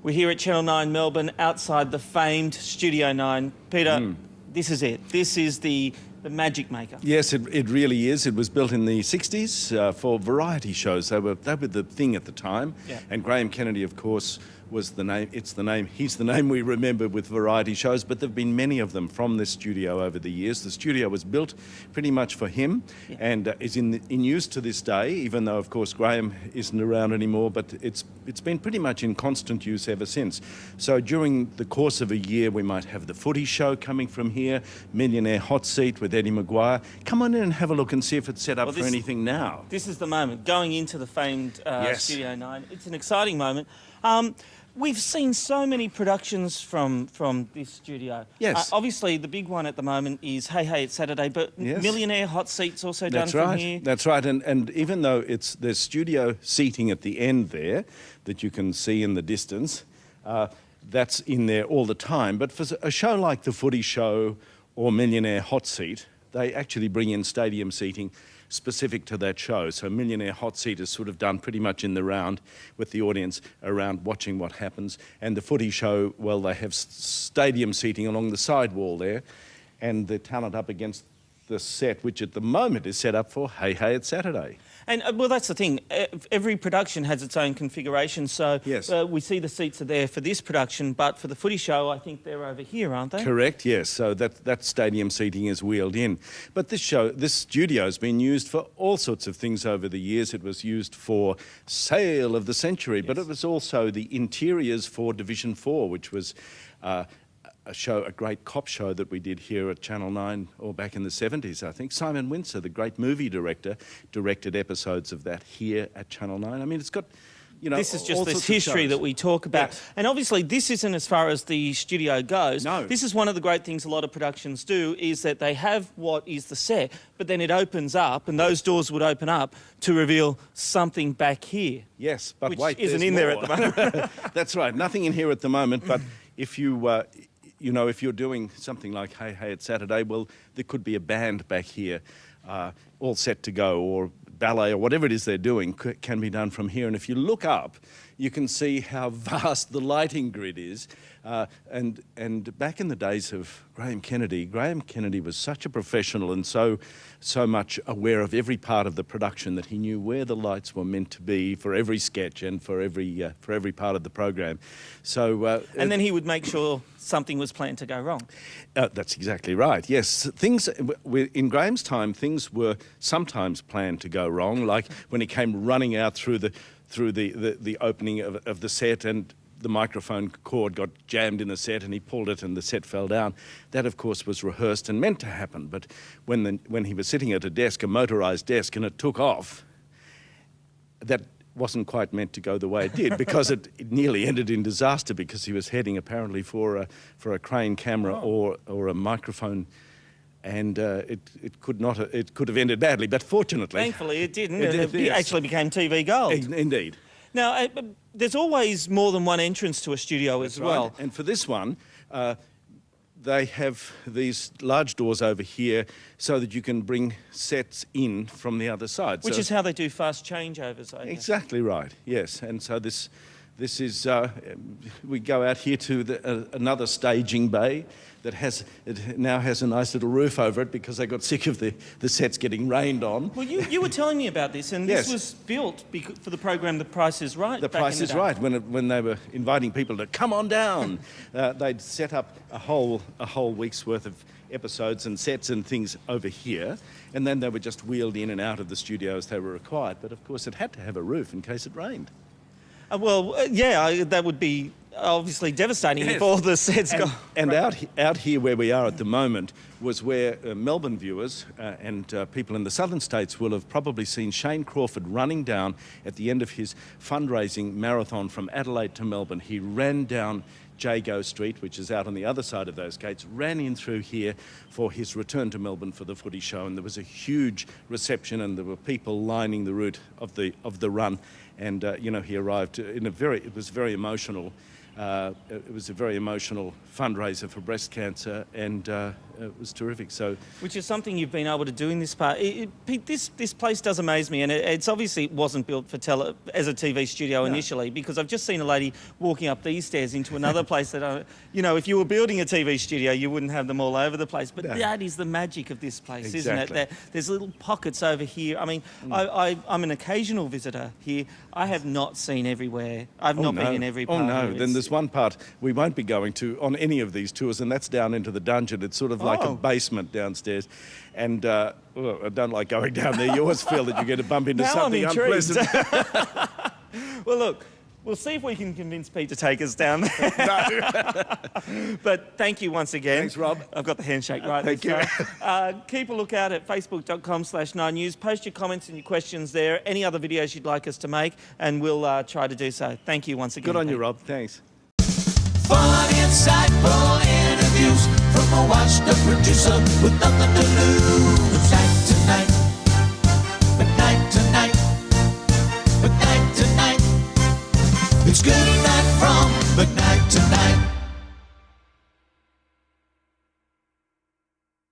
We're here at Channel 9 Melbourne, outside the famed Studio 9. Peter, this is it. This is the magic maker. Yes, it really is. It was built in the 60s for variety shows. They were the thing at the time. Yeah. And Graham Kennedy, of course, was the name. He's the name we remember with variety shows, but there have been many of them from this studio over the years. The studio was built pretty much for him, and is in use to this day, even though, of course, Graham isn't around anymore, but it's been pretty much in constant use ever since. So during the course of a year, we might have the Footy Show coming from here, Millionaire Hot Seat with Eddie Maguire. Come on in and have a look and see if it's set up for anything now. This is the moment, going into the famed Studio 9. It's an exciting moment. We've seen so many productions from this studio. Yes. Obviously, the big one at the moment is Hey Hey It's Saturday, but Millionaire Hot Seat's also done from here. That's right. And even though there's studio seating at the end there that you can see in the distance, that's in there all the time. But for a show like the Footy Show or Millionaire Hot Seat, they actually bring in stadium seating specific to that show. So Millionaire Hot Seat is sort of done pretty much in the round with the audience around watching what happens. And the Footy Show, well, they have stadium seating along the side wall there, and the talent up against the set, which at the moment is set up for Hey Hey It's Saturday. And, well, that's the thing. Every production has its own configuration, so we see the seats are there for this production, but for the Footy Show, I think they're over here, aren't they? Correct, yes. So that stadium seating is wheeled in. But this studio has been used for all sorts of things over the years. It was used for Sale of the Century, but it was also the interiors for Division 4, which was a great cop show that we did here at Channel 9, or back in the 70s, I think. Simon Windsor, the great movie director, directed episodes of that here at Channel 9. I mean, it's got, you know, this is just this history that we talk about. Yes. And obviously, this isn't as far as the studio goes. No. This is one of the great things a lot of productions do, is that they have what is the set, but then it opens up, and those doors would open up to reveal something back here. Yes, but which wait, isn't in there at the moment. That's right, nothing in here at the moment, but if if you're doing something like Hey Hey It's Saturday, well, there could be a band back here all set to go, or ballet, or whatever it is they're doing can be done from here. And if you look up, you can see how vast the lighting grid is. And back in the days of Graham Kennedy was such a professional and so much aware of every part of the production that he knew where the lights were meant to be for every sketch and for every part of the program. So and then he would make sure something was planned to go wrong. That's exactly right. Yes, in Graham's time, things were sometimes planned to go wrong, like when he came running out through the opening of the set, and the microphone cord got jammed in the set and he pulled it and the set fell down. That, of course, was rehearsed and meant to happen. But when he was sitting at a desk, a motorised desk, and it took off, that wasn't quite meant to go the way it did, because it nearly ended in disaster, because he was heading apparently for a crane camera or a microphone. And it could have ended badly, but fortunately... Thankfully it didn't. It actually became TV gold. Indeed. Now, there's always more than one entrance to a studio as well. Right. And for this one, they have these large doors over here so that you can bring sets in from the other side. Which is how they do fast changeovers, I guess. Exactly right, yes. And so this is, we go out here to another staging bay that now has a nice little roof over it, because they got sick of the sets getting rained on. Well, you were telling me about this, and this was built for the program The Price is Right. The Price is Right, when they were inviting people to come on down. They'd set up a whole week's worth of episodes and sets and things over here, and then they were just wheeled in and out of the studio as they were required. But of course, it had to have a roof in case it rained. That would be obviously devastating if all the sets go... And out here where we are at the moment was where Melbourne viewers and people in the southern states will have probably seen Shane Crawford running down at the end of his fundraising marathon from Adelaide to Melbourne. He ran down Jago Street, which is out on the other side of those gates, ran in through here for his return to Melbourne for the Footy Show, and there was a huge reception, and there were people lining the route of the run. and you know, he arrived in a very, it was very emotional. It was a very emotional fundraiser for breast cancer, and it was terrific. So, which is something you've been able to do in this part. Pete, this place does amaze me, and it's obviously wasn't built for as a TV studio initially, because I've just seen a lady walking up these stairs into another place that, you know, if you were building a TV studio, you wouldn't have them all over the place. But that is the magic of this place, isn't it? There's little pockets over here. I mean, I'm an occasional visitor here. I have not seen everywhere. I've not been in every part. Oh no, then there's one part we won't be going to on any of these tours, and that's down into the dungeon. It's sort of like a basement downstairs, and well, I don't like going down there. You always feel that you're going to bump into something unpleasant. Well, look, we'll see if we can convince Pete to take us down there. No. But thank you once again. Thanks, Rob. I've got the handshake right. Thank you. Keep a lookout at facebook.com/9 News. Post your comments and your questions there. Any other videos you'd like us to make, and we'll try to do so. Thank you once again. Good on you, Rob. Thanks. Fun, insightful interviews from a washed-up producer with nothing to lose. McKnight tonight, McKnight tonight, McKnight tonight. It's good night from McKnight.